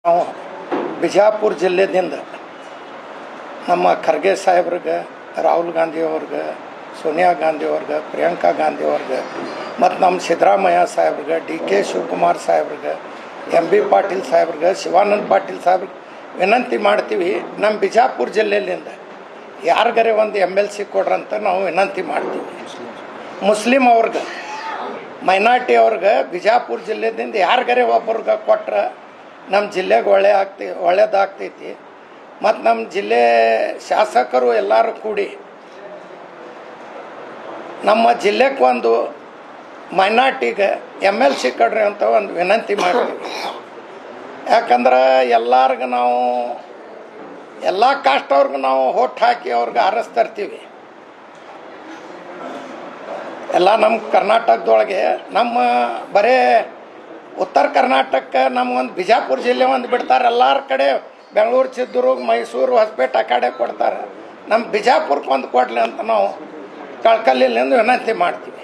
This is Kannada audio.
ನಾವು ಬಿಜಾಪುರ ಜಿಲ್ಲೆದಿಂದ ನಮ್ಮ ಖರ್ಗೆ ಸಾಹೇಬ್ರಿಗೆ, ರಾಹುಲ್ ಗಾಂಧಿ ಅವ್ರಿಗೆ, ಸೋನಿಯಾ ಗಾಂಧಿ ಅವ್ರಿಗೆ, ಪ್ರಿಯಾಂಕಾ ಗಾಂಧಿ ಅವ್ರಿಗೆ ಮತ್ತು ನಮ್ಮ ಸಿದ್ದರಾಮಯ್ಯ ಸಾಹೇಬ್ರಿಗೆ, DK ಶಿವಕುಮಾರ್ ಸಾಹೇಬ್ರಿಗೆ, MB ಪಾಟೀಲ್ ಸಾಹೇಬ್ರಿಗೆ, ಶಿವಾನಂದ ಪಾಟೀಲ್ ಸಾಹೇಬ್ರಿಗೆ ವಿನಂತಿ ಮಾಡ್ತೀವಿ. ನಮ್ಮ ಬಿಜಾಪುರ ಜಿಲ್ಲೆಯಿಂದ ಯಾರಿಗಾರೆ ಒಂದು MLC ಕೊಡ್ರಂತ ನಾವು ವಿನಂತಿ ಮಾಡ್ತೀವಿ. ಮುಸ್ಲಿಂ ಅವ್ರಿಗೆ, ಮೈನಾರಿಟಿ ಅವ್ರಿಗೆ ಬಿಜಾಪುರ ಜಿಲ್ಲೆದಿಂದ ಯಾರಿಗಾರೆ ಒಬ್ಬರಿಗೆ ಕೊಟ್ರೆ ನಮ್ಮ ಜಿಲ್ಲೆಗೆ ಒಳ್ಳೆಯದಾಗ್ತೈತಿ. ಮತ್ತು ನಮ್ಮ ಜಿಲ್ಲೆ ಶಾಸಕರು ಎಲ್ಲರೂ ಕೂಡಿ ನಮ್ಮ ಜಿಲ್ಲೆಗೆ ಒಂದು ಮೈನಾರಿಟಿಗೆ MLC ಕೊಡ್ರಿ ಅಂತ ಒಂದು ವಿನಂತಿ ಮಾಡ್ತೀವಿ. ಯಾಕಂದ್ರೆ ಎಲ್ಲರಿಗೂ ನಾವು ಎಲ್ಲ ಕಾಸ್ಟ್ ಅವ್ರಿಗೆ ನಾವು ಹೋಟ್ ಹಾಕಿ ಅವ್ರಿಗೆ ಆರಿಸ್ತರ್ತೀವಿ. ಎಲ್ಲ ನಮ್ಮ ಕರ್ನಾಟಕದೊಳಗೆ ನಮ್ಮ ಬರೇ ಉತ್ತರ ಕರ್ನಾಟಕಕ್ಕೆ ನಮಗೊಂದು ಬಿಜಾಪುರ ಜಿಲ್ಲೆ ಒಂದು ಬಿಡ್ತಾರೆ. ಎಲ್ಲರ ಕಡೆ ಬೆಂಗಳೂರು, ಚಿತ್ರದುರ್ಗ, ಮೈಸೂರು, ಹೊಸಪೇಟೆ ಆ ಕಡೆ ಕೊಡ್ತಾರೆ. ನಮ್ಮ ಬಿಜಾಪುರಕ್ಕೆ ಒಂದು ಕೊಡಲಿ ಅಂತ ನಾವು ಕಳ್ಕಲ್ಲಿಂದ ವಿನಂತಿ ಮಾಡ್ತೀವಿ.